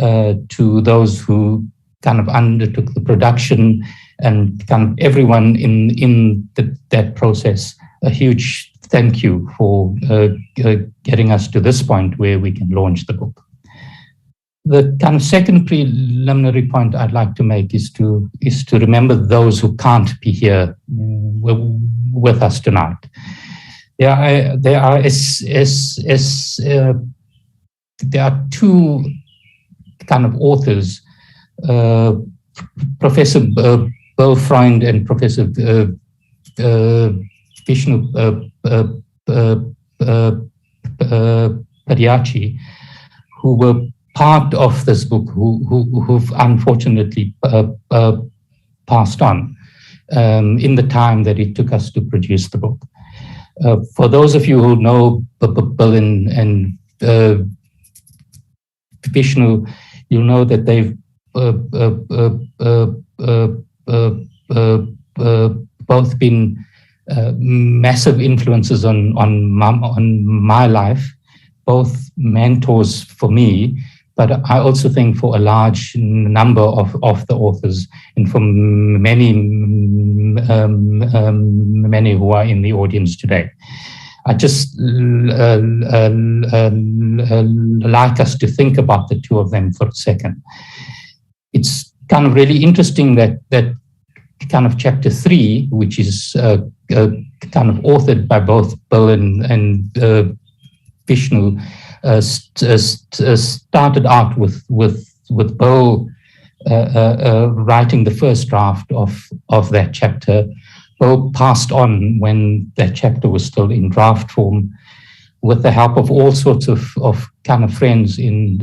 to those who kind of undertook the production, and kind of everyone in that process. A huge thank you for getting us to this point where we can launch the book. The kind of second preliminary point I'd like to make is to remember those who can't be here with us tonight. There are two kind of authors, Professor Bill Freund and Professor Vishnu Padiachi, who were part of this book, who've unfortunately passed on in the time that it took us to produce the book. For those of you who know Bill and Vishnu, you'll know that they've both been massive influences on my life, both mentors for me, but I also think for a large number of the authors, and for many who are in the audience today. I just like us to think about the two of them for a second. It's kind of really interesting that kind of chapter 3, which is kind of authored by both Bill and Vishnu, started out with Bill writing the first draft of that chapter. Bill passed on when that chapter was still in draft form, with the help of all sorts of kind of friends in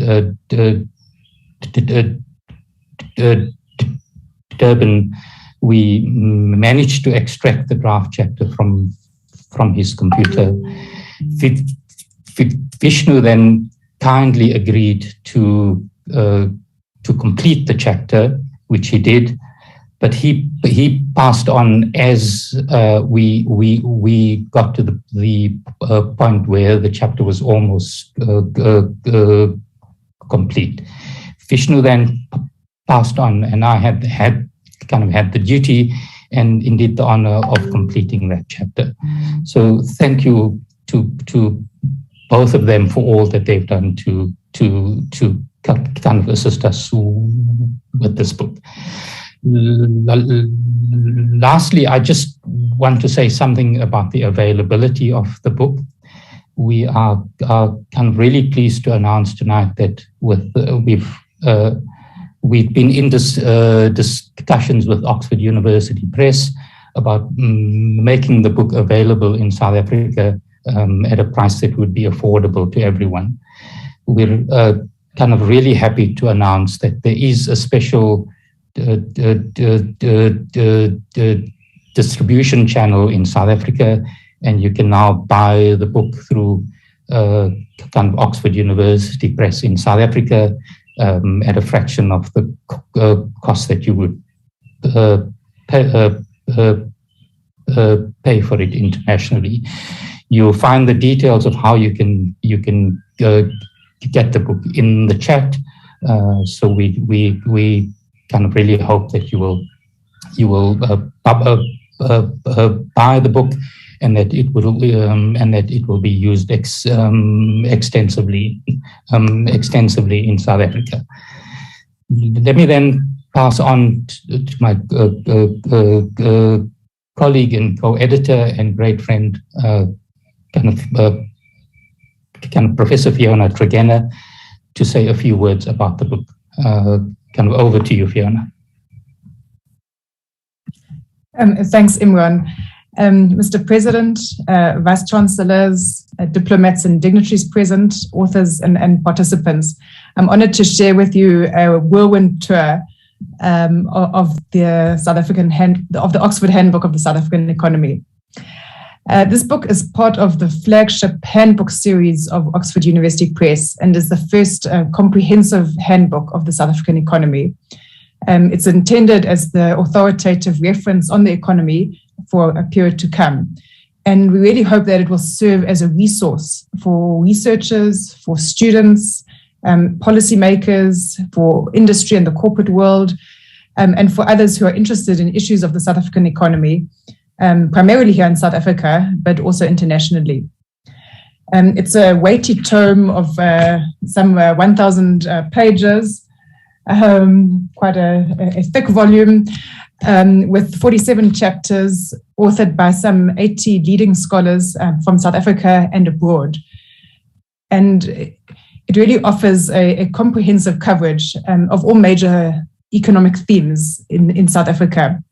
Durban. We managed to extract the draft chapter from his computer. Vishnu then kindly agreed to complete the chapter, which he did, but he passed on as we got to the point where the chapter was almost complete. Vishnu then passed on, and I had the duty and indeed the honor of completing that chapter. So thank you to both of them for all that they've done to kind of assist us with this book. Lastly, I just want to say something about the availability of the book. We are kind of really pleased to announce tonight that we've been in discussions with Oxford University Press about making the book available in South Africa at a price that would be affordable to everyone. We're kind of really happy to announce that there is a special distribution channel in South Africa, and you can now buy the book through kind of Oxford University Press in South Africa at a fraction of the cost that you would pay for it internationally. You'll find the details of how you can get the book in the chat. So we kind of really hope that you will buy the book, and that it will be used extensively in South Africa. Let me then pass on to my colleague and co-editor and great friend, kind of Professor Fiona Tregenna, to say a few words about the book. Kind of over to you, Fiona. Thanks, Imran. Mr. President, Vice Chancellors, diplomats and dignitaries present, authors and participants, I'm honored to share with you a whirlwind tour of the Oxford Handbook of the South African Economy. This book is part of the flagship handbook series of Oxford University Press and is the first comprehensive handbook of the South African economy. It's intended as the authoritative reference on the economy for a period to come. And we really hope that it will serve as a resource for researchers, for students, policymakers, for industry and the corporate world, and for others who are interested in issues of the South African economy, primarily here in South Africa, but also internationally. It's a weighty tome of some 1,000 pages, quite a thick volume, with 47 chapters, authored by some 80 leading scholars from South Africa and abroad. And it really offers a comprehensive coverage of all major economic themes in South Africa.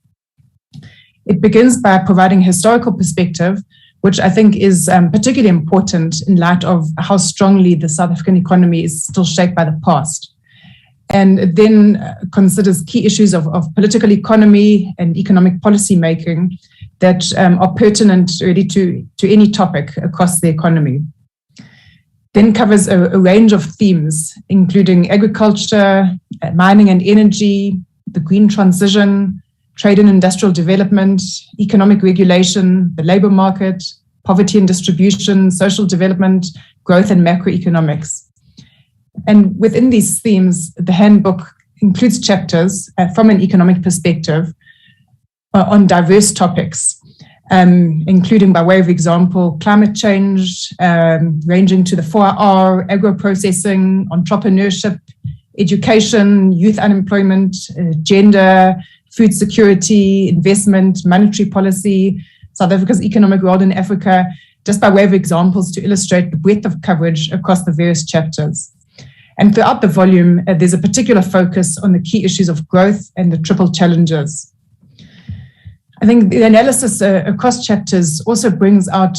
It begins by providing historical perspective, which I think is particularly important in light of how strongly the South African economy is still shaped by the past. And it then considers key issues of political economy and economic policy making that are pertinent really to any topic across the economy. Then covers a range of themes, including agriculture, mining and energy, the green transition, trade and industrial development, economic regulation, the labor market, poverty and distribution, social development, growth and macroeconomics. And within these themes, the handbook includes chapters from an economic perspective on diverse topics, including, by way of example, climate change, ranging to the 4R, agro-processing, entrepreneurship, education, youth unemployment, gender, food security, investment, monetary policy, South Africa's economic role in Africa, just by way of examples to illustrate the breadth of coverage across the various chapters. And throughout the volume, there's a particular focus on the key issues of growth and the triple challenges. I think the analysis across chapters also brings out,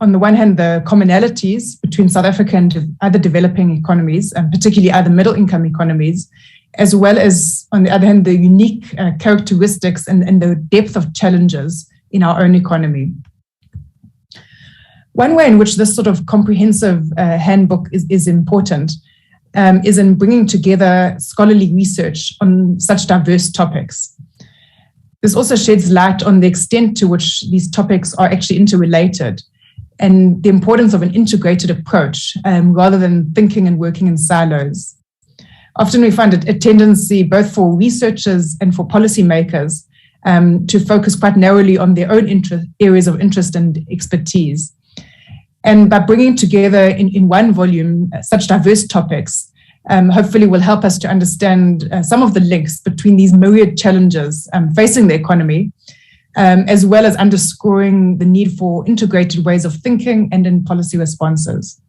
on the one hand, the commonalities between South Africa and other developing economies, and particularly other middle-income economies, as well as, on the other hand, the unique characteristics and the depth of challenges in our own economy. One way in which this sort of comprehensive handbook is important is in bringing together scholarly research on such diverse topics. This also sheds light on the extent to which these topics are actually interrelated and the importance of an integrated approach rather than thinking and working in silos. Often we find a tendency both for researchers and for policymakers to focus quite narrowly on their own areas of interest and expertise. And by bringing together in one volume such diverse topics, hopefully will help us to understand some of the links between these myriad challenges facing the economy, as well as underscoring the need for integrated ways of thinking and in policy responses.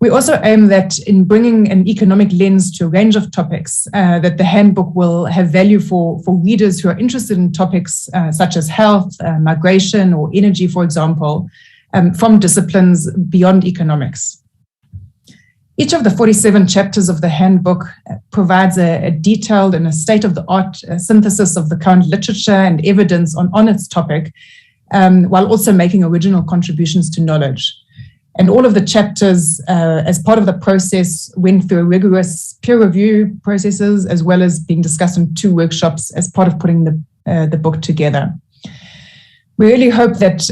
We also aim that in bringing an economic lens to a range of topics, that the handbook will have value for readers who are interested in topics such as health, migration, or energy, for example, from disciplines beyond economics. Each of the 47 chapters of the handbook provides a detailed and a state-of-the-art synthesis of the current literature and evidence on its topic, while also making original contributions to knowledge. And all of the chapters, as part of the process, went through rigorous peer review processes, as well as being discussed in 2 workshops as part of putting the book together. We really hope that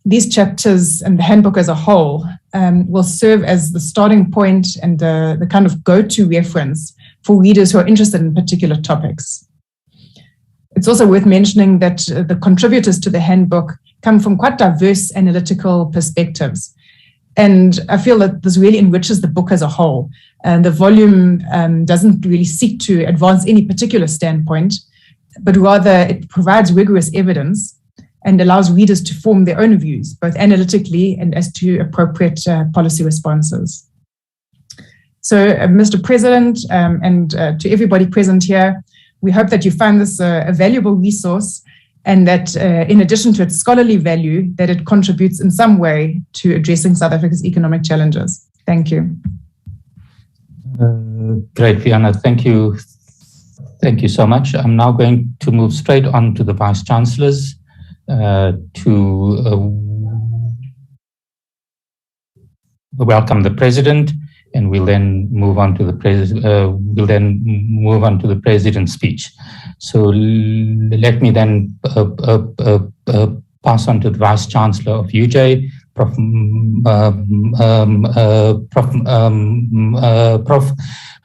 these chapters and the handbook as a whole will serve as the starting point and the kind of go-to reference for readers who are interested in particular topics. It's also worth mentioning that the contributors to the handbook come from quite diverse analytical perspectives. And I feel that this really enriches the book as a whole. And the volume doesn't really seek to advance any particular standpoint, but rather it provides rigorous evidence and allows readers to form their own views, both analytically and as to appropriate policy responses. So, Mr. President, and to everybody present here, we hope that you find this a valuable resource, and that in addition to its scholarly value, that it contributes in some way to addressing South Africa's economic challenges. Thank you. Great, Fiona. Thank you. Thank you so much. I'm now going to move straight on to the Vice Chancellors to welcome the President, and we'll then move on to the President's speech. So let me then pass on to the Vice Chancellor of UJ, Prof.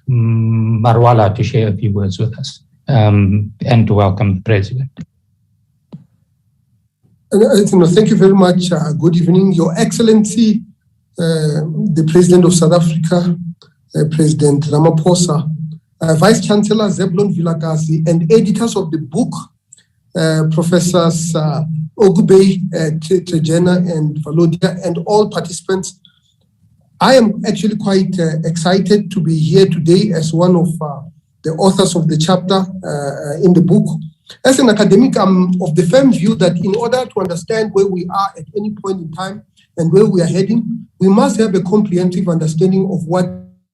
Marwala to share a few words with us and to welcome the President. Thank you very much. Good evening, Your Excellency, the President of South Africa, President Ramaphosa, Vice Chancellor Zebulon Vilakazi, and editors of the book, Professors Ogube, Trejena, and Valodia, and all participants. I am actually quite excited to be here today as one of the authors of the chapter in the book. As an academic, I'm of the firm view that in order to understand where we are at any point in time and where we are heading, we must have a comprehensive understanding of what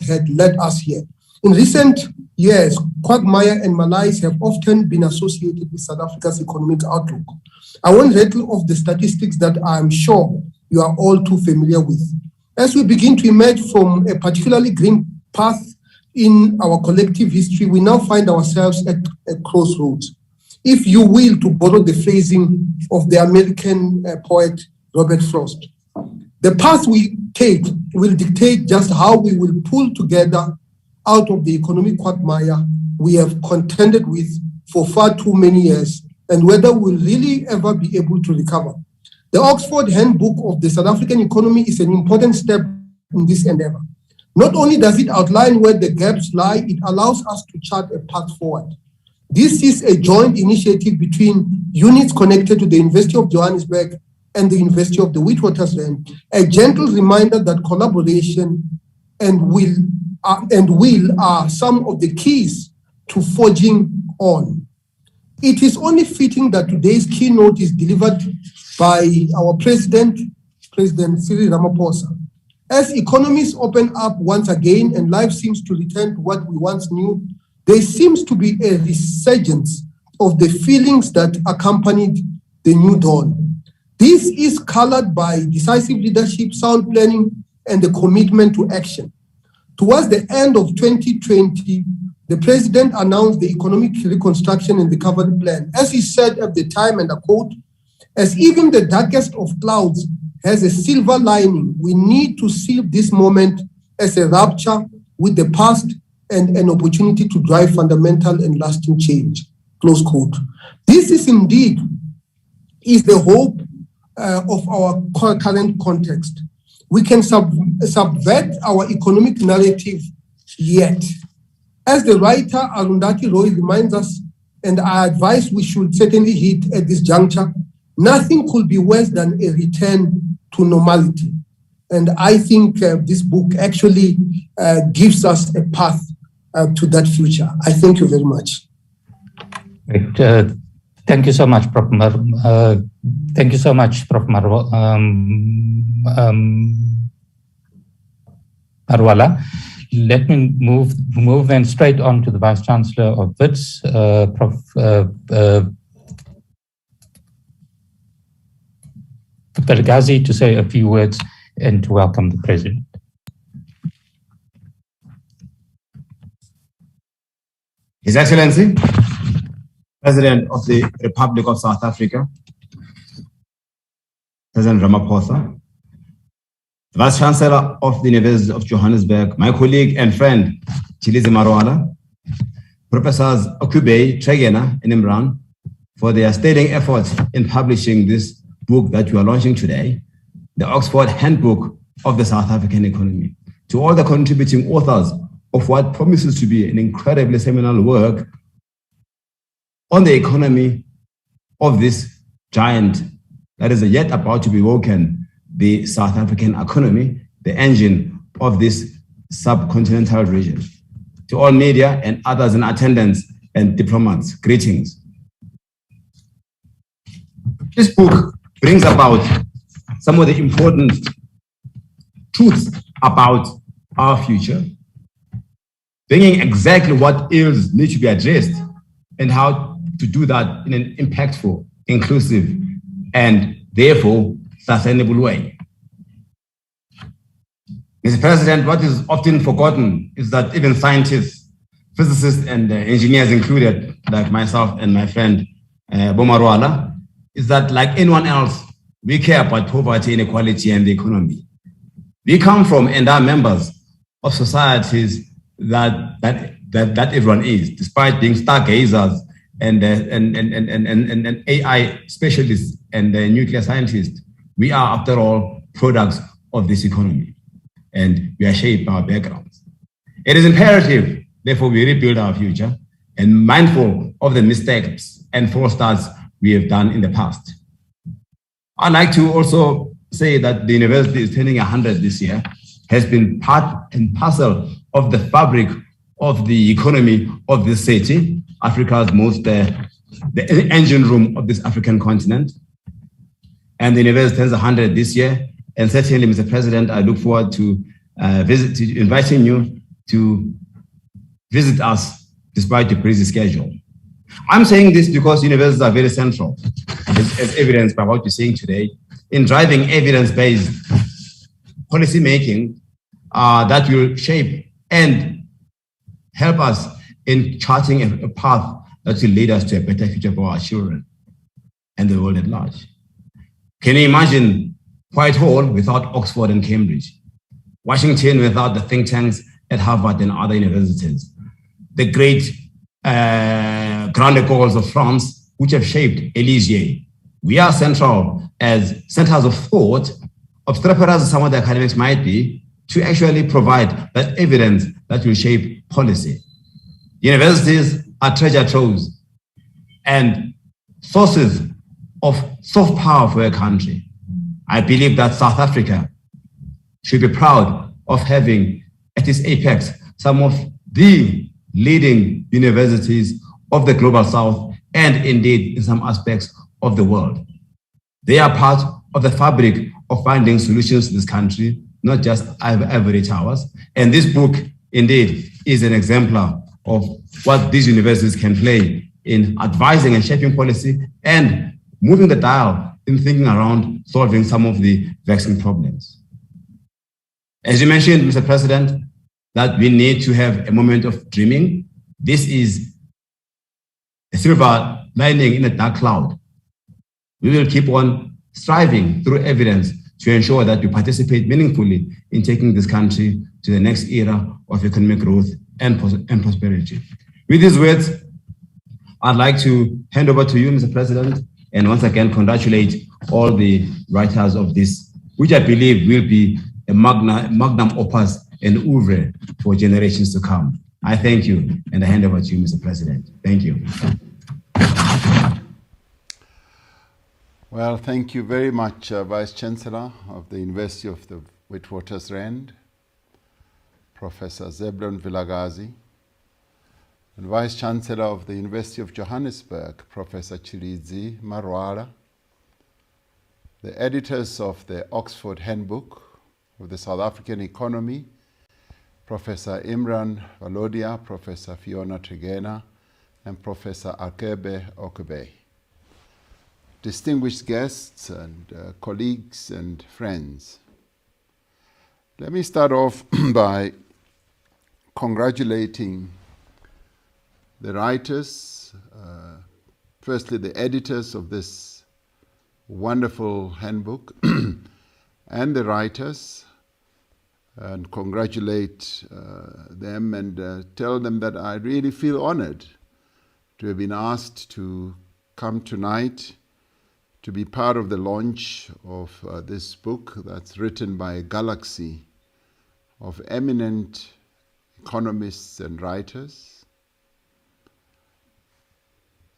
had led us here. In recent years, quagmire and malaise have often been associated with South Africa's economic outlook. I won't rattle off the statistics that I'm sure you are all too familiar with. As we begin to emerge from a particularly grim path in our collective history, we now find ourselves at a crossroads, if you will, to borrow the phrasing of the American poet Robert Frost. The path we take will dictate just how we will pull together out of the economic quagmire we have contended with for far too many years, and whether we'll really ever be able to recover. The Oxford Handbook of the South African economy is an important step in this endeavor. Not only does it outline where the gaps lie, it allows us to chart a path forward. This is a joint initiative between units connected to the University of Johannesburg and the University of the Witwatersrand, a gentle reminder that collaboration and will are some of the keys to forging on. It is only fitting that today's keynote is delivered by our President Cyril Ramaphosa. As economies open up once again and life seems to return to what we once knew, there seems to be a resurgence of the feelings that accompanied the new dawn. This is colored by decisive leadership, sound planning, and the commitment to action. Towards the end of 2020, the President announced the Economic Reconstruction and Recovery Plan. As he said at the time, and I quote, "As even the darkest of clouds has a silver lining, we need to see this moment as a rupture with the past and an opportunity to drive fundamental and lasting change." Close quote. This is indeed the hope of our current context. We can subvert our economic narrative yet. As the writer Arundhati Roy reminds us, and I advise we should certainly hit at this juncture, nothing could be worse than a return to normality. And I think this book actually gives us a path to that future. I thank you very much. Great. Thank you so much, Prof. Thank you so much, Prof. Marwala. Let me move then straight on to the Vice Chancellor of WITS, Prof. Vilakazi, to say a few words and to welcome the President. His Excellency, President of the Republic of South Africa, President Ramaphosa, Vice Chancellor of the University of Johannesburg, my colleague and friend, Chilizi Marwala, Professors Okube, Trejena, and Imran, for their sterling efforts in publishing this book that you are launching today, the Oxford Handbook of the South African Economy. To all the contributing authors of what promises to be an incredibly seminal work on the economy of this giant that is yet about to be woken, the South African economy, the engine of this subcontinental region. To all media and others in attendance and diplomats, greetings. This book brings about some of the important truths about our future, bringing exactly what ills need to be addressed and how to do that in an impactful, inclusive, and therefore sustainable way. Mr. President, what is often forgotten is that even scientists, physicists, and engineers included, like myself and my friend Marwala, is that like anyone else, We care about poverty, inequality, and the economy. We come from and are members of societies that everyone is, despite being stargazers and AI specialists and nuclear scientists. We are, after all, products of this economy, and we are shaped by our backgrounds. It is imperative, therefore, we rebuild our future and mindful of the mistakes and false starts we have done in the past. I'd like to also say that the university is turning 100 this year, has been part and parcel of the fabric of the economy of this city, Africa's most, the engine room of this African continent. And the university turns 100 this year. And certainly, Mr. President, I look forward to inviting you to visit us despite the busy schedule. I'm saying this because universities are very central, as evidenced by what you're saying today, in driving evidence-based policy making that will shape and help us in charting a path that will lead us to a better future for our children and the world at large. Can you imagine Whitehall without Oxford and Cambridge? Washington without the think tanks at Harvard and other universities? The great Grand Écoles of France, which have shaped Élysée. We are central as centers of thought, obstreperous as some of the academics might be, to actually provide that evidence that will shape policy. Universities are treasure troves and sources of soft power for a country. I believe that South Africa should be proud of having at its apex some of the leading universities of the global South and indeed in some aspects of the world. They are part of the fabric of finding solutions to this country, not just ivory towers. And this book indeed is an exemplar of what these universities can play in advising and shaping policy and moving the dial in thinking around solving some of the vexing problems. As you mentioned, Mr. President, that we need to have a moment of dreaming. This is a silver lining in a dark cloud. We will keep on striving through evidence to ensure that we participate meaningfully in taking this country to the next era of economic growth and prosperity. With these words, I'd like to hand over to you, Mr. President, and once again congratulate all the writers of this, which I believe will be a magnum opus and oeuvre for generations to come. I thank you, and I hand over to you, Mr. President. Thank you. Well, thank you very much, Vice Chancellor of the University of the Witwatersrand, Professor Zebulon Vilakazi, and Vice Chancellor of the University of Johannesburg, Professor Chilizi Marwala, the editors of the Oxford Handbook of the South African Economy, Professor Imran Valodia, Professor Fiona Tregena, and Professor Akebe Okube. Distinguished guests and colleagues and friends. Let me start off by congratulating the writers, firstly the editors of this wonderful handbook, and the writers, and congratulate them and tell them that I really feel honored to have been asked to come tonight to be part of the launch of this book that's written by a galaxy of eminent economists and writers.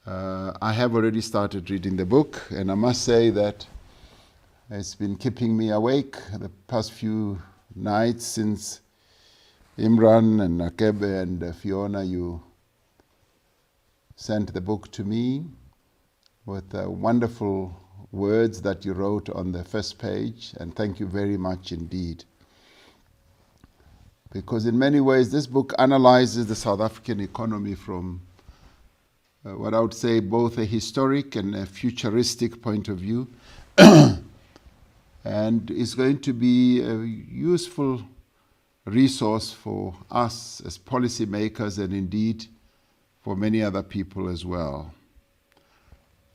I have already started reading the book, and I must say that it's been keeping me awake the past few nights since Imran and Akebe and Fiona, you sent the book to me with wonderful words that you wrote on the first page, and thank you very much indeed. Because in many ways this book analyzes the South African economy from what I would say both a historic and a futuristic point of view, and is going to be a useful resource for us as policymakers and indeed for many other people as well.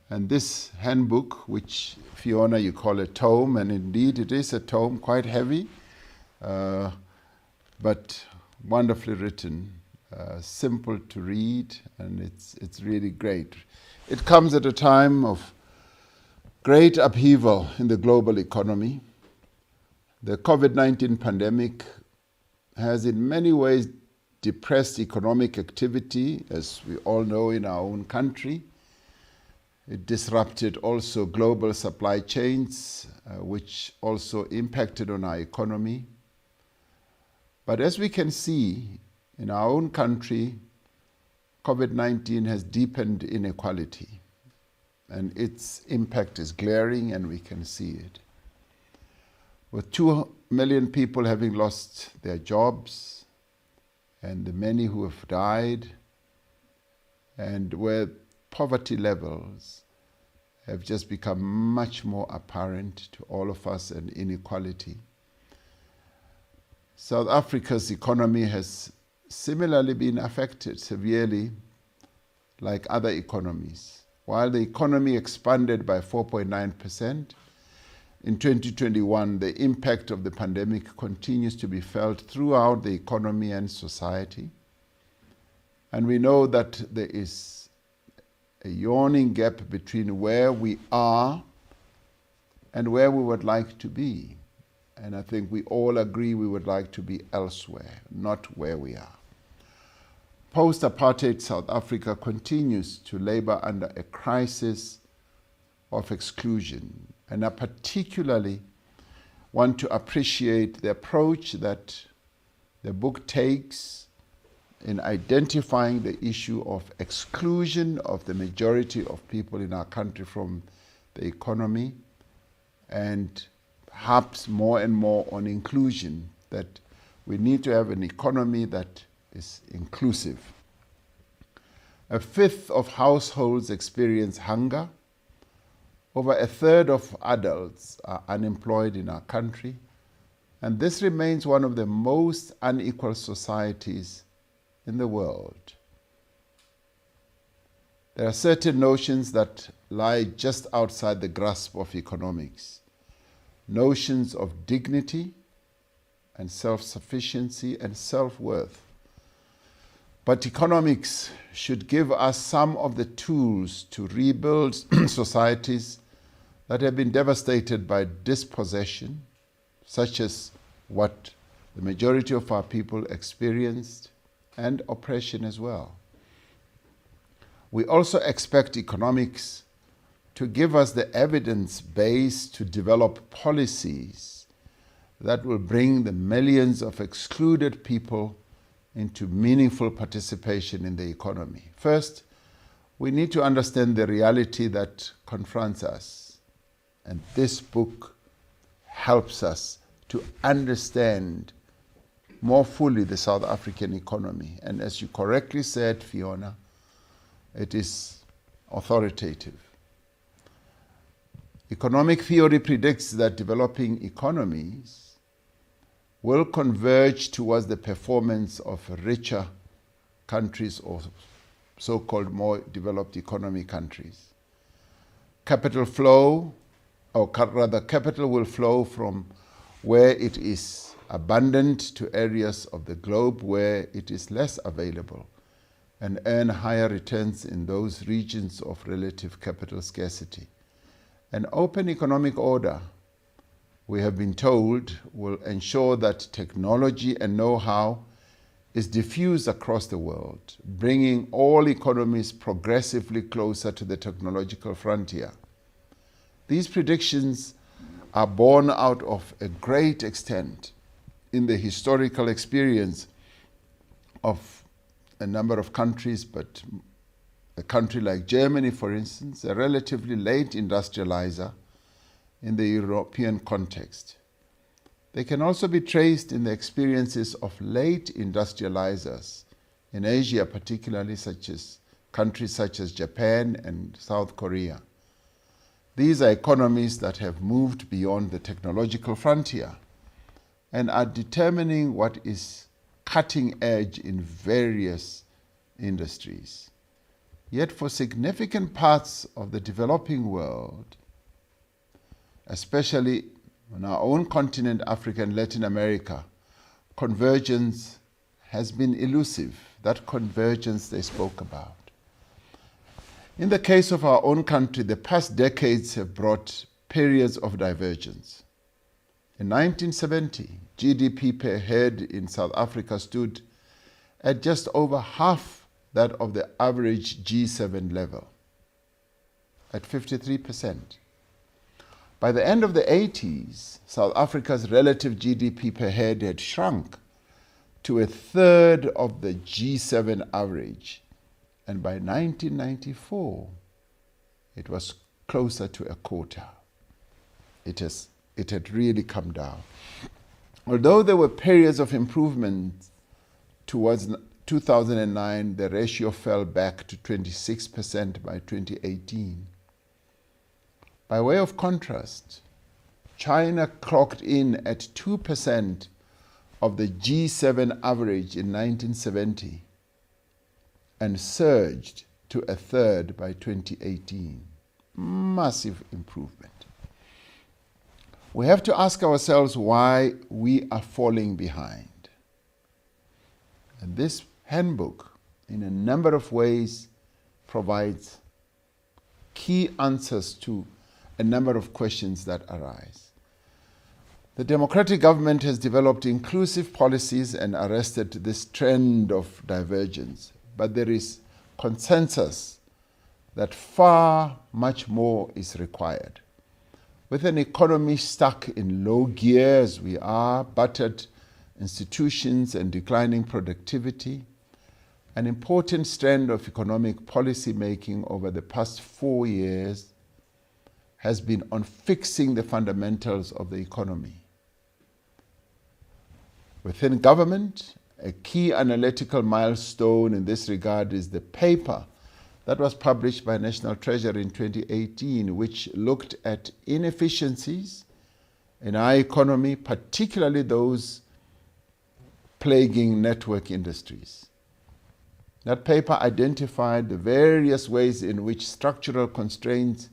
And this handbook, which Fiona, you call a tome, and indeed it is a tome, quite heavy, but wonderfully written, simple to read, and it's really great. It comes at a time of great upheaval in the global economy. The COVID-19 pandemic has in many ways depressed economic activity, as we all know, in our own country. It disrupted also global supply chains, which also impacted on our economy. But as we can see, in our own country, COVID-19 has deepened inequality, and its impact is glaring, and we can see it. With 2 million people having lost their jobs, and the many who have died, and where poverty levels have just become much more apparent to all of us, and inequality. South Africa's economy has similarly been affected severely like other economies. While the economy expanded by 4.9%, in 2021, the impact of the pandemic continues to be felt throughout the economy and society. And we know that there is a yawning gap between where we are and where we would like to be. And I think we all agree we would like to be elsewhere, not where we are. Post-apartheid South Africa continues to labor under a crisis of exclusion. And I particularly want to appreciate the approach that the book takes in identifying the issue of exclusion of the majority of people in our country from the economy, and perhaps more and more on inclusion, that we need to have an economy that is inclusive. 1/5 of households experience hunger. Over 1/3 of adults are unemployed in our country, and this remains one of the most unequal societies in the world. There are certain notions that lie just outside the grasp of economics. Notions of dignity and self-sufficiency and self-worth. But economics should give us some of the tools to rebuild societies that have been devastated by dispossession, such as what the majority of our people experienced, and oppression as well. We also expect economics to give us the evidence base to develop policies that will bring the millions of excluded people into meaningful participation in the economy. First, we need to understand the reality that confronts us. And this book helps us to understand more fully the South African economy. And as you correctly said, Fiona, it is authoritative. Economic theory predicts that developing economies will converge towards the performance of richer countries, or so-called more developed economy countries. Capital flow, or rather capital will flow from where it is abundant to areas of the globe where it is less available, and earn higher returns in those regions of relative capital scarcity. An open economic order, we have been told, will ensure that technology and know-how is diffused across the world, bringing all economies progressively closer to the technological frontier. These predictions are born out of a great extent in the historical experience of a number of countries, but a country like Germany, for instance, a relatively late industrializer in the European context. They can also be traced in the experiences of late industrializers in Asia, particularly countries such as Japan and South Korea. These are economies that have moved beyond the technological frontier and are determining what is cutting edge in various industries. Yet for significant parts of the developing world, especially on our own continent, Africa and Latin America, convergence has been elusive, that convergence they spoke about. In the case of our own country, the past decades have brought periods of divergence. In 1970, GDP per head in South Africa stood at just over half that of the average G7 level, at 53%. By the end of the 80s, South Africa's relative GDP per head had shrunk to a third of the G7 average, and by 1994, it was closer to a quarter. It had really come down. Although there were periods of improvement towards 2009, the ratio fell back to 26% by 2018. By way of contrast, China clocked in at 2% of the G7 average in 1970 and surged to a third by 2018. Massive improvement. We have to ask ourselves why we are falling behind. And this handbook, in a number of ways, provides key answers to a number of questions that arise. The democratic government has developed inclusive policies and arrested this trend of divergence, but there is consensus that far much more is required. With an economy stuck in low gear as we are, battered institutions and declining productivity, an important strand of economic policy making over the past 4 years has been on fixing the fundamentals of the economy. Within government, a key analytical milestone in this regard is the paper that was published by National Treasury in 2018, which looked at inefficiencies in our economy, particularly those plaguing network industries. That paper identified the various ways in which structural constraints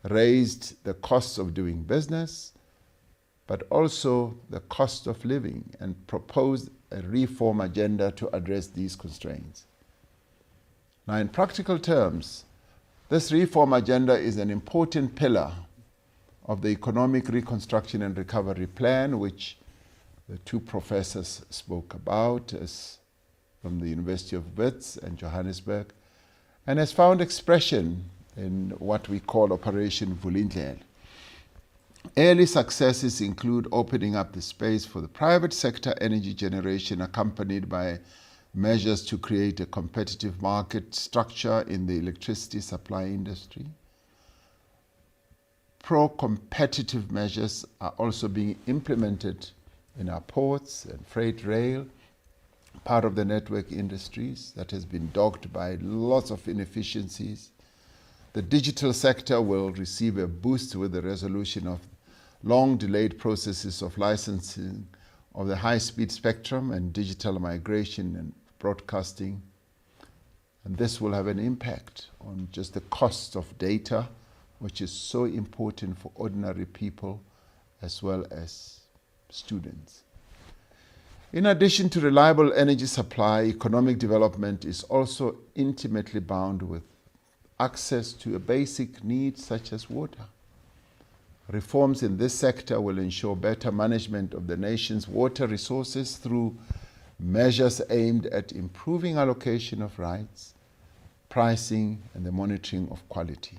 raised the costs of doing business, but also the cost of living, and proposed a reform agenda to address these constraints. Now, in practical terms, this reform agenda is an important pillar of the Economic Reconstruction and Recovery Plan, which the two professors spoke about from the University of Wits and Johannesburg, and has found expression in what we call Operation Vulindlela. Early successes include opening up the space for the private sector energy generation, accompanied by measures to create a competitive market structure in the electricity supply industry. Pro-competitive measures are also being implemented in our ports and freight rail, part of the network industries that has been dogged by lots of inefficiencies. The digital sector will receive a boost with the resolution of long-delayed processes of licensing of the high-speed spectrum and digital migration and broadcasting. And this will have an impact on just the cost of data, which is so important for ordinary people as well as students. In addition to reliable energy supply, economic development is also intimately bound with access to a basic need such as water. Reforms in this sector will ensure better management of the nation's water resources through measures aimed at improving allocation of rights, pricing, and the monitoring of quality.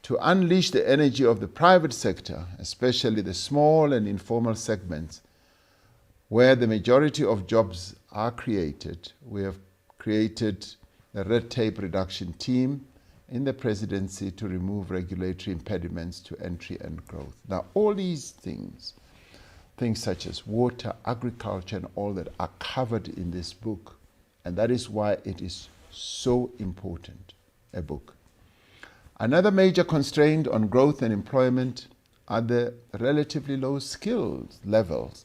To unleash the energy of the private sector, especially the small and informal segments, where the majority of jobs are created, we have created a red tape reduction team in the presidency to remove regulatory impediments to entry and growth. Now, all these things such as water, agriculture, and all that are covered in this book, and that is why it is so important, a book. Another major constraint on growth and employment are the relatively low skills levels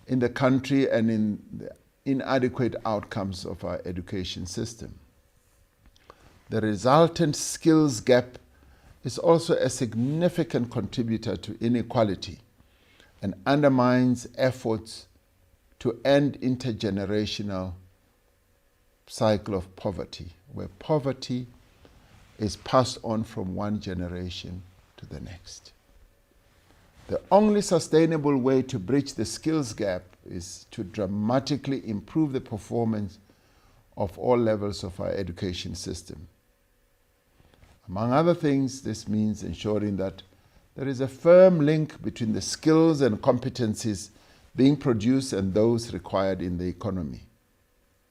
in the country and in the inadequate outcomes of our education system. The resultant skills gap is also a significant contributor to inequality and undermines efforts to end intergenerational cycle of poverty, where poverty is passed on from one generation to the next. The only sustainable way to bridge the skills gap is to dramatically improve the performance of all levels of our education system. Among other things, this means ensuring that there is a firm link between the skills and competencies being produced and those required in the economy.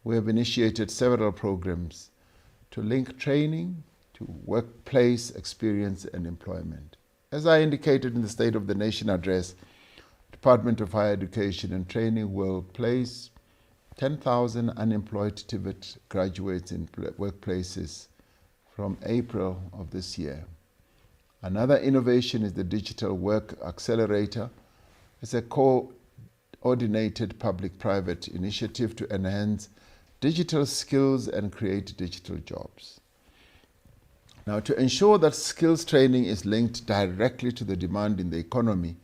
We have initiated several programs to link training to workplace experience and employment. As I indicated in the State of the Nation address, Department of Higher Education and Training will place 10,000 unemployed TVET graduates in workplaces from April of this year. Another innovation is the Digital Work Accelerator. It's a coordinated public-private initiative to enhance digital skills and create digital jobs. Now, to ensure that skills training is linked directly to the demand in the economy,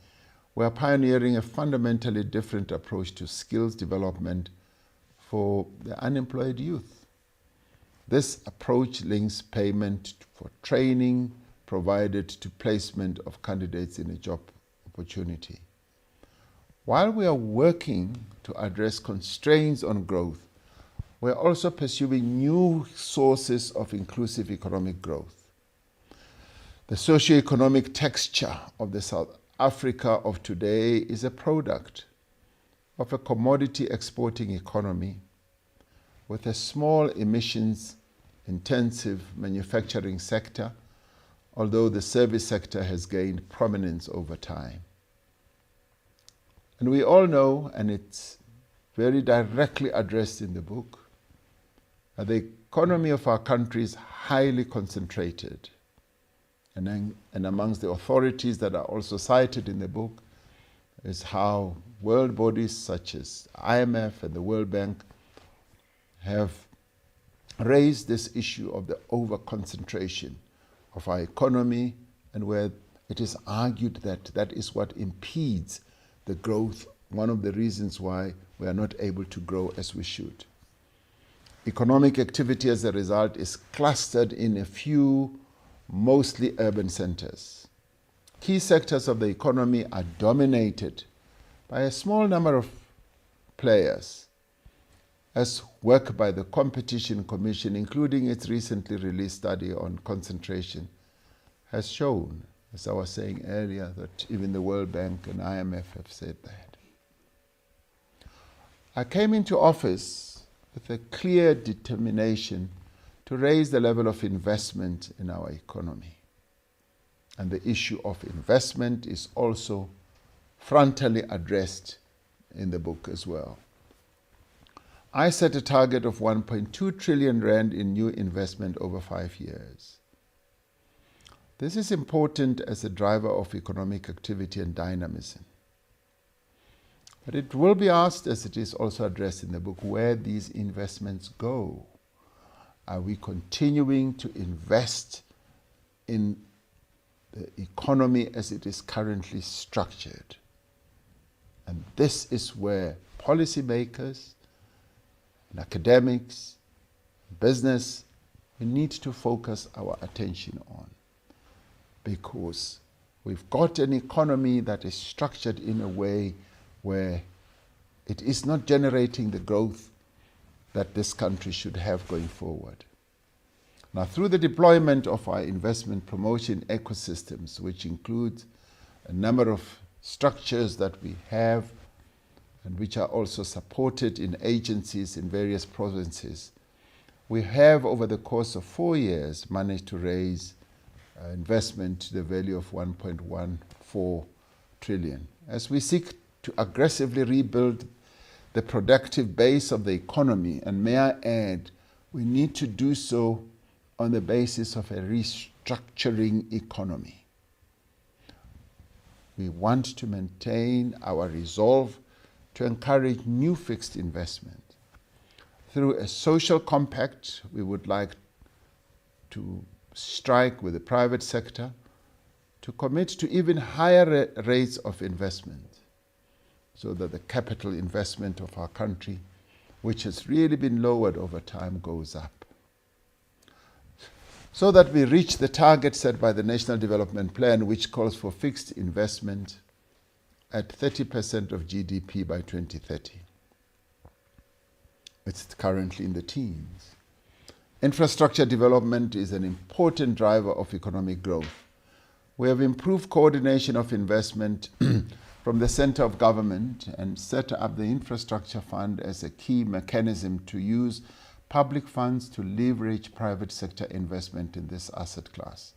we are pioneering a fundamentally different approach to skills development for the unemployed youth. This approach links payment for training provided to placement of candidates in a job opportunity. While we are working to address constraints on growth, we are also pursuing new sources of inclusive economic growth. The socio-economic texture of the South Africa of today is a product of a commodity exporting economy with a small emissions intensive manufacturing sector, although the service sector has gained prominence over time. And we all know, and it's very directly addressed in the book, that the economy of our country is highly concentrated. And amongst the authorities that are also cited in the book is how world bodies such as IMF and the World Bank have raised this issue of the over-concentration of our economy, and where it is argued that that is what impedes the growth, one of the reasons why we are not able to grow as we should. Economic activity as a result is clustered in a few, mostly urban centers. Key sectors of the economy are dominated by a small number of players, as work by the Competition Commission, including its recently released study on concentration, has shown, as I was saying earlier, that even the World Bank and IMF have said that. I came into office with a clear determination to raise the level of investment in our economy. And the issue of investment is also frontally addressed in the book as well. I set a target of 1.2 trillion rand in new investment over 5 years. This is important as a driver of economic activity and dynamism. But it will be asked, as it is also addressed in the book, where these investments go. Are we continuing to invest in the economy as it is currently structured? And this is where policymakers and academics, business, we need to focus our attention on, because we've got an economy that is structured in a way where it is not generating the growth that this country should have going forward. Now, through the deployment of our investment promotion ecosystems, which includes a number of structures that we have and which are also supported in agencies in various provinces, we have over the course of 4 years managed to raise investment to the value of 1.14 trillion. As we seek to aggressively rebuild the productive base of the economy, and may I add, we need to do so on the basis of a restructuring economy. We want to maintain our resolve to encourage new fixed investment. Through a social compact, we would like to strike with the private sector to commit to even higher rates of investment, so that the capital investment of our country, which has really been lowered over time, goes up. So that we reach the target set by the National Development Plan, which calls for fixed investment at 30% of GDP by 2030. It's currently in the teens. Infrastructure development is an important driver of economic growth. We have improved coordination of investment from the center of government and set up the infrastructure fund as a key mechanism to use public funds to leverage private sector investment in this asset class.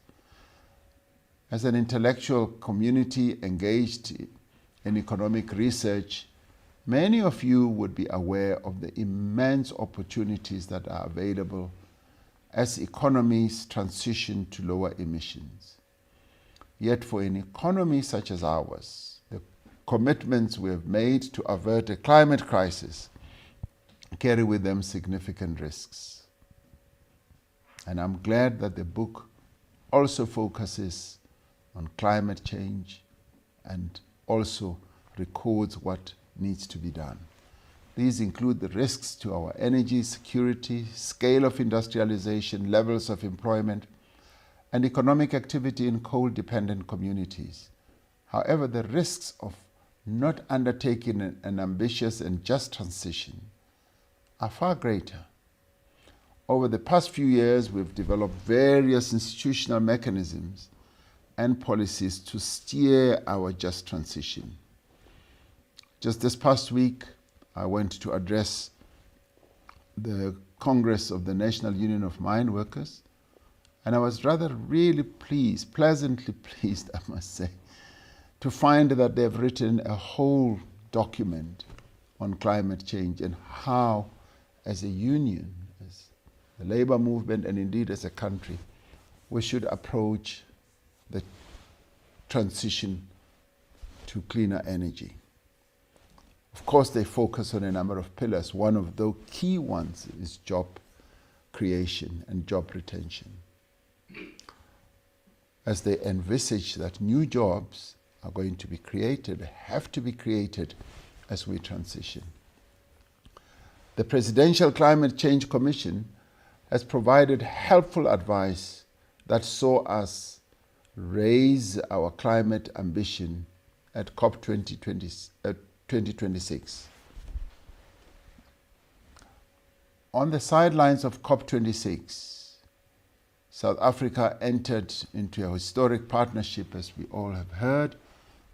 As an intellectual community engaged in economic research, many of you would be aware of the immense opportunities that are available as economies transition to lower emissions. Yet for an economy such as ours, the commitments we have made to avert a climate crisis carry with them significant risks. And I'm glad that the book also focuses on climate change and also records what needs to be done. These include the risks to our energy security, scale of industrialization, levels of employment, and economic activity in coal-dependent communities. However, the risks of not undertaking an ambitious and just transition are far greater. Over the past few years, we've developed various institutional mechanisms and policies to steer our just transition. Just this past week, I went to address the Congress of the National Union of Mine Workers, and I was really pleasantly pleased, I must say, to find that they've written a whole document on climate change and how, as a union, as the labor movement, and indeed as a country, we should approach the transition to cleaner energy. Of course, they focus on a number of pillars. One of the key ones is job creation and job retention, as they envisage that new jobs are going to be created, have to be created as we transition. The Presidential Climate Change Commission has provided helpful advice that saw us raise our climate ambition at COP 2026. On the sidelines of COP26, South Africa entered into a historic partnership, as we all have heard,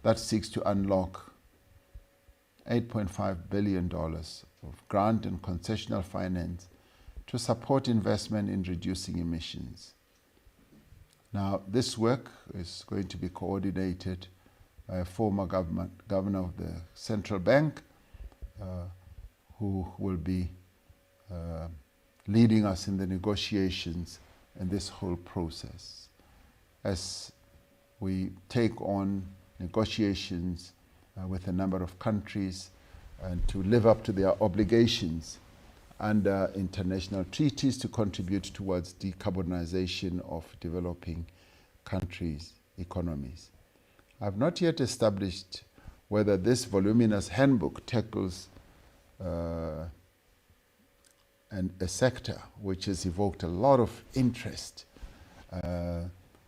that seeks to unlock $8.5 billion of grant and concessional finance to support investment in reducing emissions. Now, this work is going to be coordinated by a former governor of the central bank, who will be leading us in the negotiations in this whole process, as we take on negotiations with a number of countries and to live up to their obligations under international treaties to contribute towards decarbonization of developing countries' economies. I've not yet established whether this voluminous handbook tackles a sector which has evoked a lot of interest,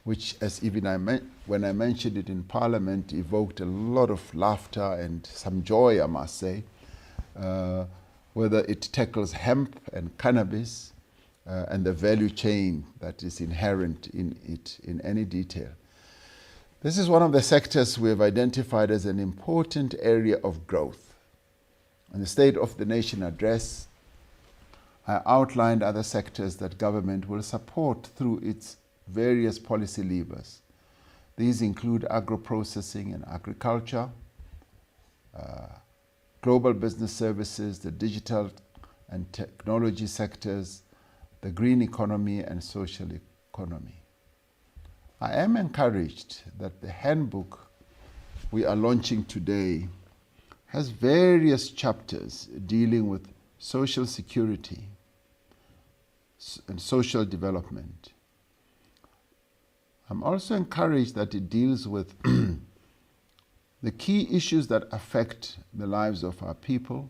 which, as even when I mentioned it in Parliament, evoked a lot of laughter and some joy, I must say, whether it tackles hemp and cannabis and the value chain that is inherent in it in any detail. This is one of the sectors we have identified as an important area of growth. In the State of the Nation address, I outlined other sectors that government will support through its various policy levers. These include agro-processing and agriculture, global business services, the digital and technology sectors, the green economy, and social economy. I am encouraged that the handbook we are launching today has various chapters dealing with social security, and social development. I'm also encouraged that it deals with the key issues that affect the lives of our people,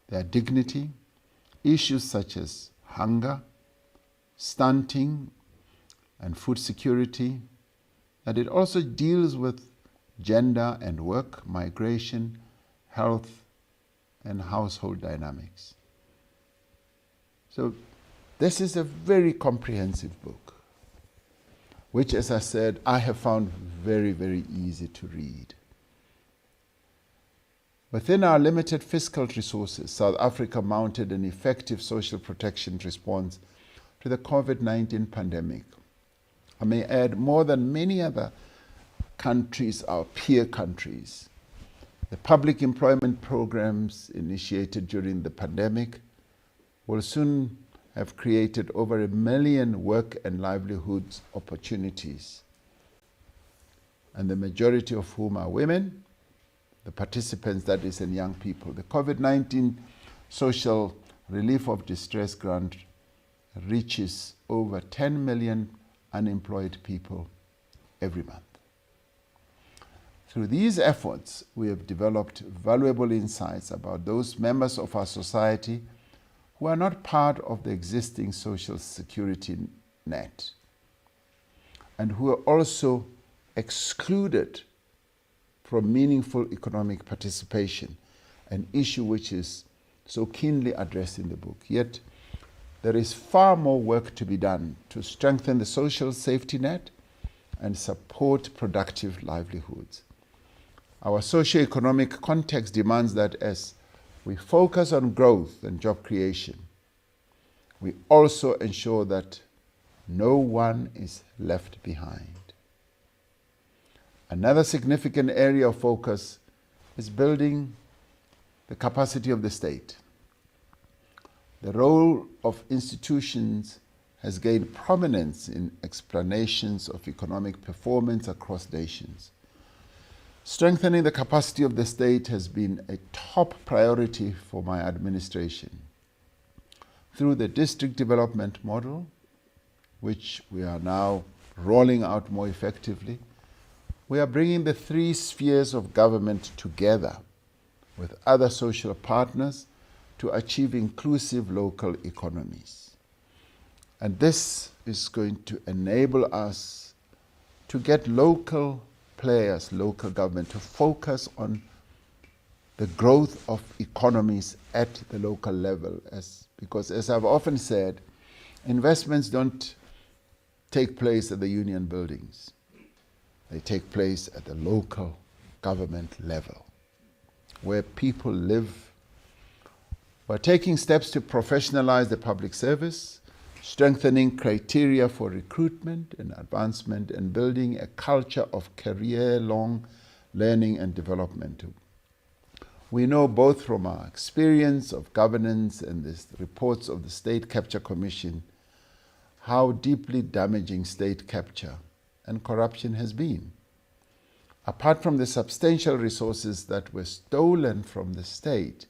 their dignity, issues such as hunger, stunting, and food security, that it also deals with gender and work, migration, health, and household dynamics. So this is a very comprehensive book, which, as I said, I have found very, very easy to read. Within our limited fiscal resources, South Africa mounted an effective social protection response to the COVID-19 pandemic. I may add, more than many other countries, our peer countries, the public employment programs initiated during the pandemic will soon have created over 1 million work and livelihoods opportunities, and the majority of whom are women, the participants, that is, and young people. The COVID-19 Social Relief of Distress Grant reaches over 10 million unemployed people every month. Through these efforts, we have developed valuable insights about those members of our society who are not part of the existing social security net and who are also excluded from meaningful economic participation, an issue which is so keenly addressed in the book. Yet, there is far more work to be done to strengthen the social safety net and support productive livelihoods. Our socio-economic context demands that as we focus on growth and job creation, we also ensure that no one is left behind. Another significant area of focus is building the capacity of the state. The role of institutions has gained prominence in explanations of economic performance across nations. Strengthening the capacity of the state has been a top priority for my administration. Through the district development model, which we are now rolling out more effectively, we are bringing the 3 spheres of government together with other social partners to achieve inclusive local economies. And this is going to enable us to get local players, local government, to focus on the growth of economies at the local level. Because as I've often said, investments don't take place at the union buildings. They take place at the local government level, where people live. We're taking steps to professionalize the public service, strengthening criteria for recruitment and advancement, and building a culture of career-long learning and development. We know both from our experience of governance and the reports of the State Capture Commission how deeply damaging state capture and corruption has been. Apart from the substantial resources that were stolen from the state,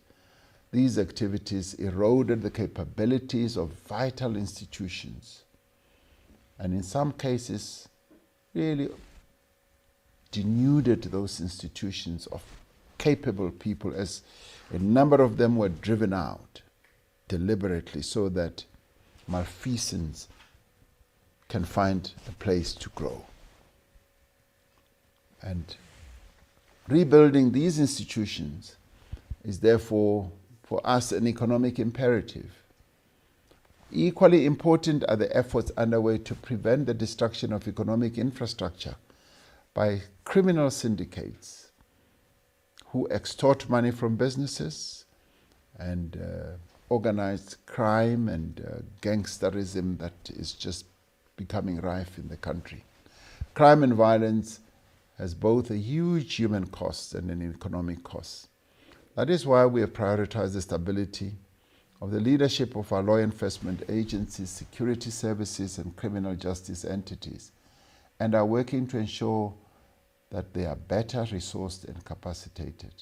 these activities eroded the capabilities of vital institutions, and in some cases really denuded those institutions of capable people, as a number of them were driven out deliberately so that malfeasance can find a place to grow. And rebuilding these institutions is therefore for us an economic imperative. Equally important are the efforts underway to prevent the destruction of economic infrastructure by criminal syndicates who extort money from businesses, and organized crime and gangsterism that is just becoming rife in the country. Crime and violence has both a huge human cost and an economic cost. That is why we have prioritized the stability of the leadership of our law enforcement agencies, security services, and criminal justice entities, and are working to ensure that they are better resourced and capacitated.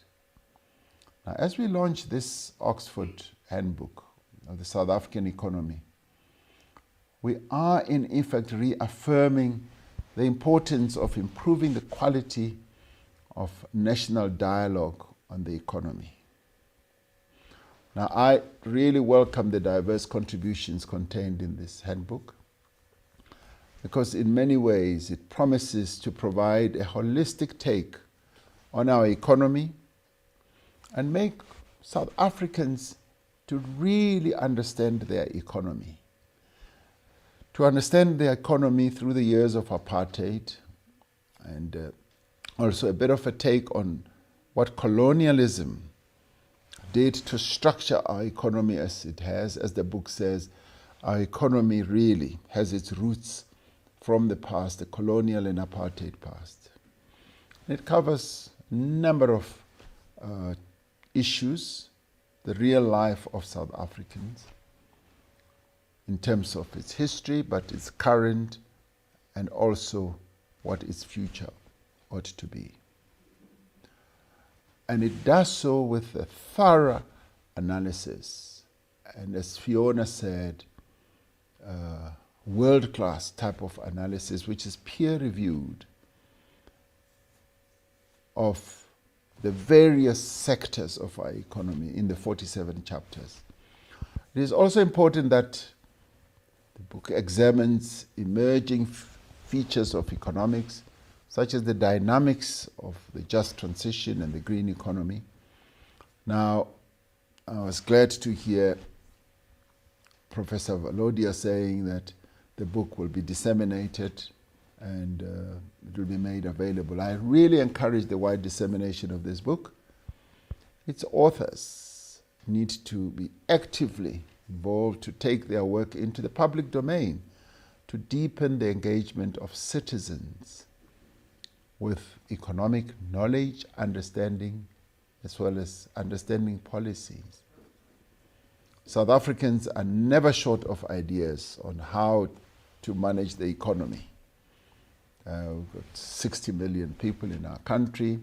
Now, as we launch this Oxford Handbook of the South African economy, we are in effect reaffirming the importance of improving the quality of national dialogue on the economy. Now, I really welcome the diverse contributions contained in this handbook because in many ways it promises to provide a holistic take on our economy and make South Africans to really understand their economy. To understand the economy through the years of apartheid and also a bit of a take on what colonialism did to structure our economy as it has. As the book says, our economy really has its roots from the past, the colonial and apartheid past. It covers a number of issues, the real life of South Africans, in terms of its history, but its current, and also what its future ought to be. And it does so with a thorough analysis, and as Fiona said, world-class type of analysis, which is peer-reviewed, of the various sectors of our economy in the 47 chapters. It is also important that the book examines emerging features of economics, such as the dynamics of the just transition and the green economy. Now, I was glad to hear Professor Valodia saying that the book will be disseminated and it will be made available. I really encourage the wide dissemination of this book. Its authors need to be actively involved to take their work into the public domain, to deepen the engagement of citizens with economic knowledge, understanding, as well as understanding policies. South Africans are never short of ideas on how to manage the economy. We've got 60 million people in our country,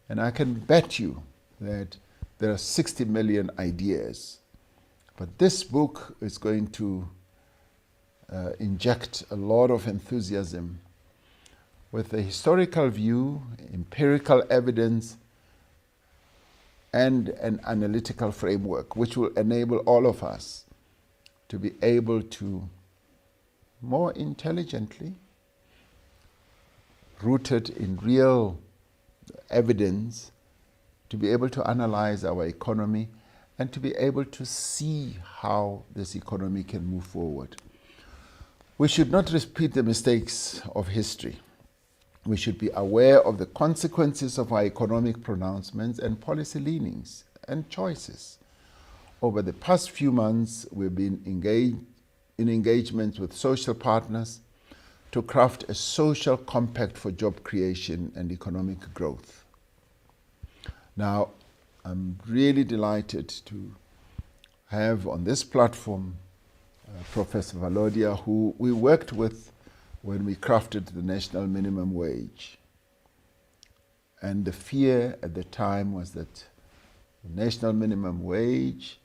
and I can bet you that there are 60 million ideas. But this book is going to inject a lot of enthusiasm with a historical view, empirical evidence, and an analytical framework, which will enable all of us to be able to more intelligently, rooted in real evidence, to be able to analyze our economy and to be able to see how this economy can move forward. We should not repeat the mistakes of history. We should be aware of the consequences of our economic pronouncements and policy leanings and choices. Over the past few months, we've been engaged in engagements with social partners to craft a social compact for job creation and economic growth. Now, I'm really delighted to have on this platform Professor Valodia, who we worked with when we crafted the national minimum wage. And the fear at the time was that the national minimum wage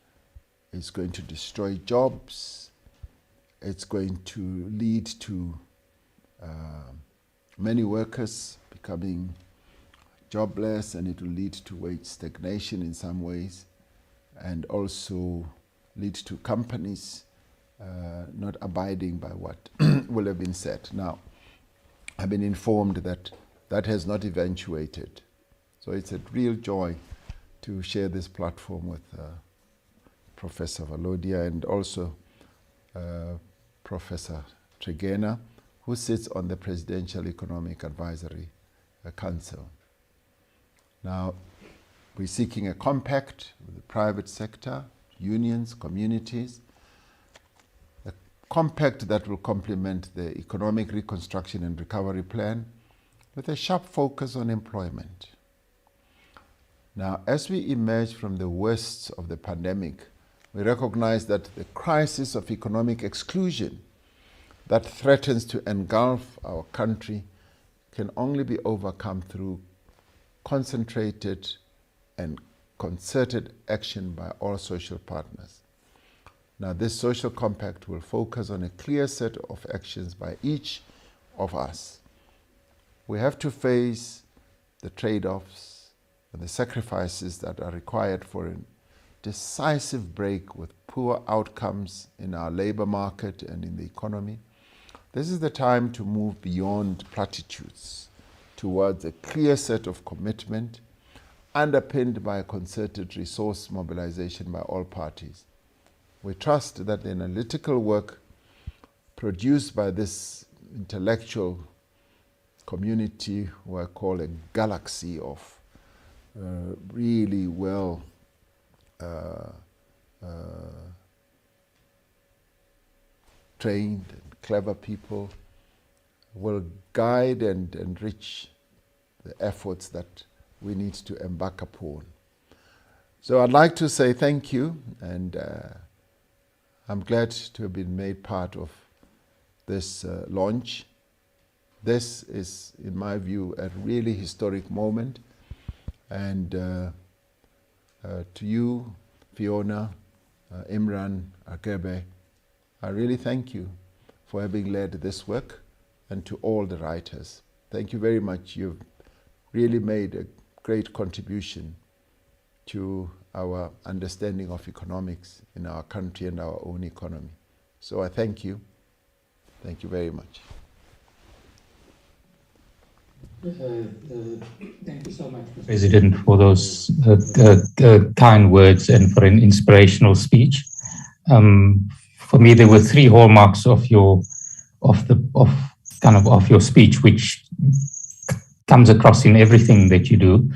is going to destroy jobs. It's going to lead to many workers becoming jobless, and it will lead to wage stagnation in some ways, and also lead to companies not abiding by what will have been said. Now, I've been informed that that has not eventuated. So it's a real joy to share this platform with Professor Valodia and also Professor Tregena, who sits on the Presidential Economic Advisory Council. Now, we're seeking a compact with the private sector, unions, communities, a compact that will complement the Economic Reconstruction and Recovery Plan with a sharp focus on employment. Now, as we emerge from the worst of the pandemic, we recognize that the crisis of economic exclusion that threatens to engulf our country can only be overcome through concentrated and concerted action by all social partners. Now, this social compact will focus on a clear set of actions by each of us. We have to face the trade-offs and the sacrifices that are required for a decisive break with poor outcomes in our labor market and in the economy. This is the time to move beyond platitudes towards a clear set of commitment underpinned by a concerted resource mobilization by all parties. We trust that the analytical work produced by this intellectual community, who I call a galaxy of really well trained and clever people, will guide and enrich the efforts that we need to embark upon. So I'd like to say thank you, and I'm glad to have been made part of this launch. This is, in my view, a really historic moment. And to you, Fiona, Imran, Akebe, I really thank you for having led this work, and to all the writers. Thank you very much. You've really made a great contribution to our understanding of economics in our country and our own economy. So I thank you. Thank you very much. Thank you so much, President, for those kind words and for an inspirational speech. For me, there were three hallmarks of your speech, which comes across in everything that you do.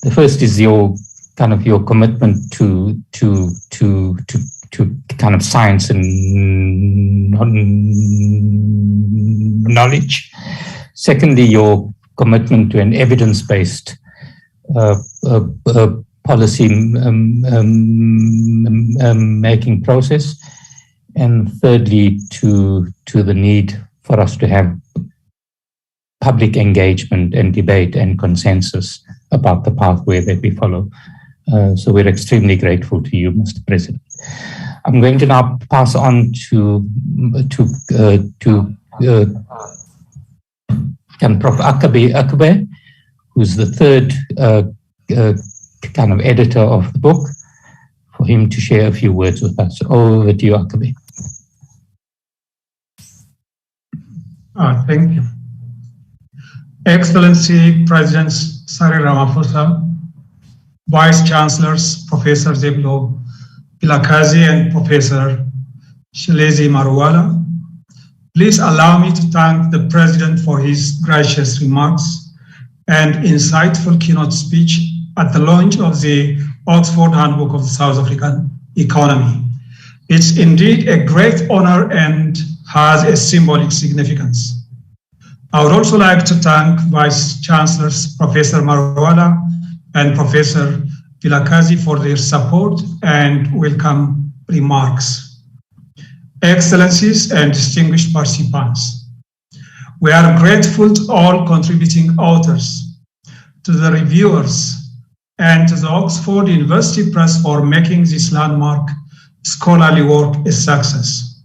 The first is your commitment to kind of science and knowledge. Secondly, your commitment to an evidence-based policy making process. And thirdly, to the need for us to have public engagement and debate and consensus about the pathway that we follow. So we're extremely grateful to you, Mr. President. I'm going to now pass on to Prof. Akube, who's the third editor of the book, for him to share a few words with us. Over to you, Akube. Thank you. Excellency Presidents Cyril Ramaphosa, Vice Chancellors Professor Zeblo Vilakazi and Professor Shilezi Maruwala, please allow me to thank the President for his gracious remarks and insightful keynote speech at the launch of the Oxford Handbook of the South African Economy. It's indeed a great honor and has a symbolic significance. I would also like to thank Vice Chancellors Professor Maruwala and Professor Vilakazi for their support and welcome remarks. Excellencies and distinguished participants, we are grateful to all contributing authors, to the reviewers, and to the Oxford University Press for making this landmark scholarly work a success.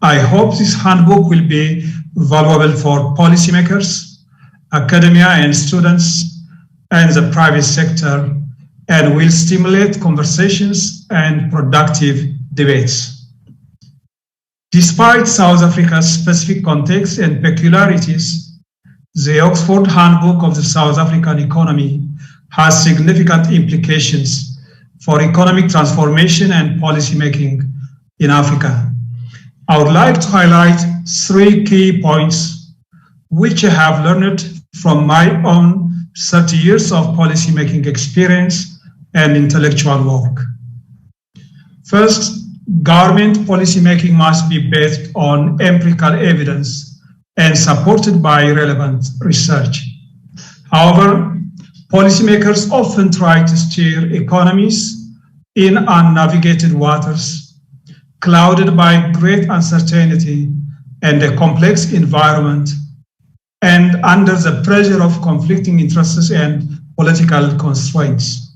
I hope this handbook will be valuable for policymakers, academia and students, and the private sector, and will stimulate conversations and productive debates. Despite South Africa's specific context and peculiarities, the Oxford Handbook of the South African Economy has significant implications for economic transformation and policymaking in Africa. I would like to highlight three key points which I have learned from my own 30 years of policymaking experience and intellectual work. First, government policymaking must be based on empirical evidence and supported by relevant research. However, policymakers often try to steer economies in unnavigated waters, clouded by great uncertainty and a complex environment, and under the pressure of conflicting interests and political constraints.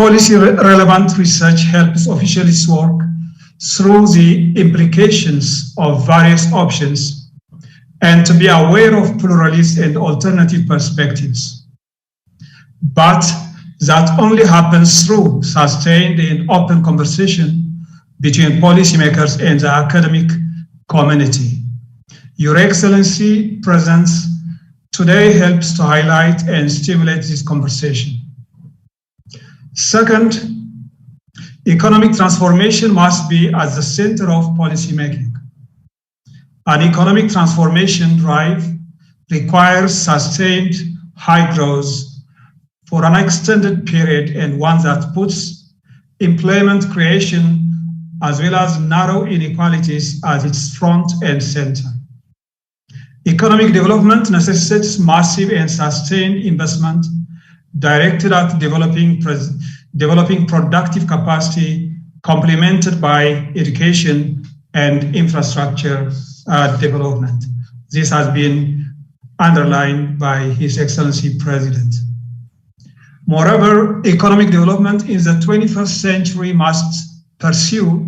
Policy-relevant research helps officials work through the implications of various options and to be aware of pluralist and alternative perspectives. But that only happens through sustained and open conversation between policymakers and the academic community. Your Excellency presence today helps to highlight and stimulate this conversation. Second, economic transformation must be at the center of policymaking. An economic transformation drive requires sustained high growth for an extended period and one that puts employment creation as well as narrow inequalities at its front and center. Economic development necessitates massive and sustained investment directed at developing productive capacity, complemented by education and infrastructure development. This has been underlined by His Excellency President. Moreover, economic development in the 21st century must pursue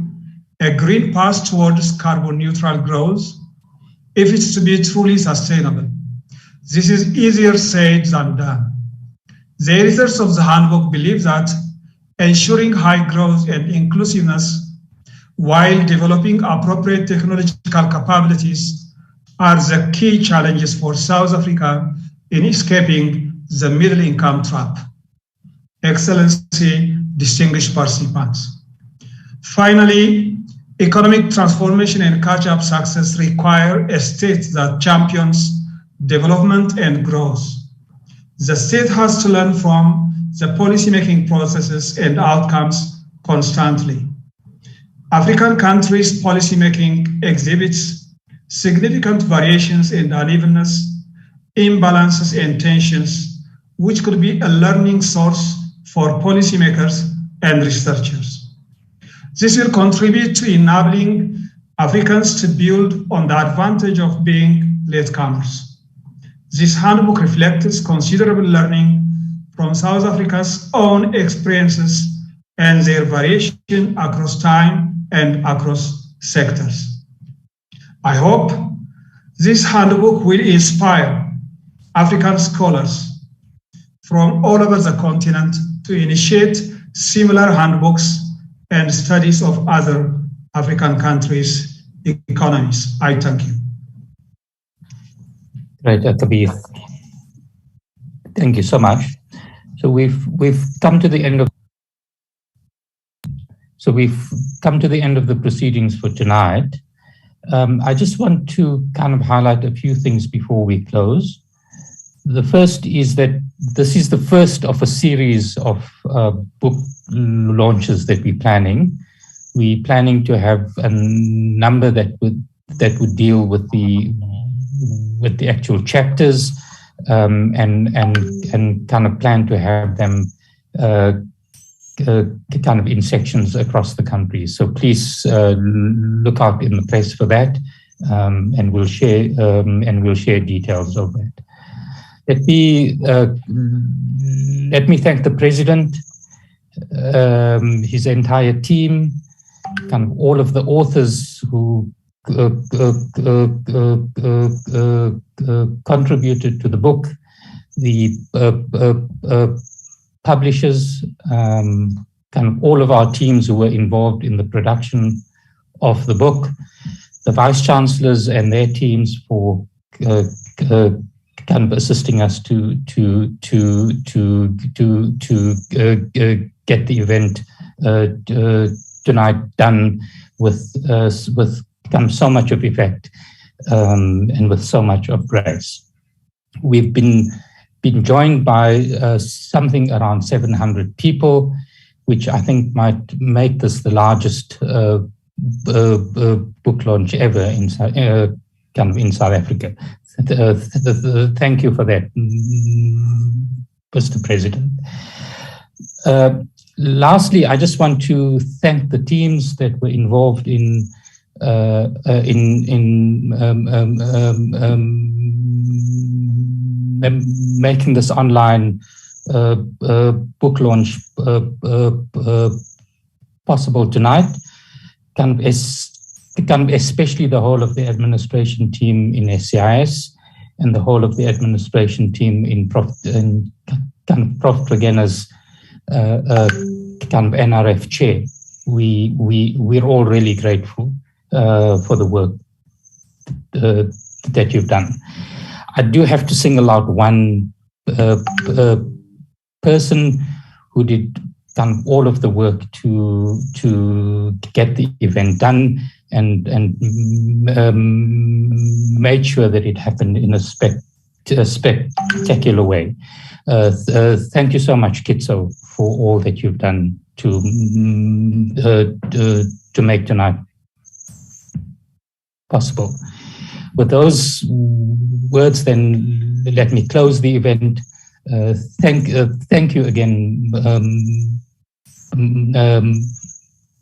a green path towards carbon neutral growth if it's to be truly sustainable. This is easier said than done. The editors of the handbook believe that ensuring high growth and inclusiveness while developing appropriate technological capabilities are the key challenges for South Africa in escaping the middle income trap. Excellency, distinguished participants. Finally, economic transformation and catch-up success require a state that champions development and growth. The state has to learn from the policymaking processes and outcomes constantly. African countries' policymaking exhibits significant variations and unevenness, imbalances and tensions, which could be a learning source for policymakers and researchers. This will contribute to enabling Africans to build on the advantage of being latecomers. This handbook reflects considerable learning from South Africa's own experiences and their variation across time and across sectors. I hope this handbook will inspire African scholars from all over the continent to initiate similar handbooks and studies of other African countries' economies. I thank you. Right, Kabir. Thank you so much. So we've come to the end of the proceedings for tonight. I just want to kind of highlight a few things before we close. The first is that this is the first of a series of book launches that we're planning. We're planning to have a number that would deal with the actual chapters, and kind of plan to have them kind of in sections across the country. So please look out in the press for that, and we'll share details of that. Let me thank the President, his entire team, kind of all of the authors who contributed to the book, the publishers, kind of all of our teams who were involved in the production of the book, the Vice Chancellors and their teams for kind of assisting us to get the event tonight done with kind of so much of effect and with so much of grace. We've been joined by something around 700 people, which I think might make this the largest book launch ever in South Africa. Thank you for that, Mr. President. Lastly, I just want to thank the teams that were involved in making this online book launch possible tonight. Especially the whole of the administration team in SCIS and the whole of the administration team in Prof Tregena's NRF chair. We're all really grateful for the work that you've done. I do have to single out one person who did all of the work to get the event done and made sure that it happened in a spectacular way. Thank you so much, Kitso, for all that you've done to make tonight possible. With those words, then let me close the event. Thank you again,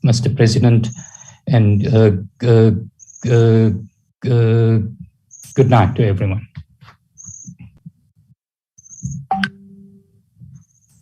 Mr. President, and good night to everyone.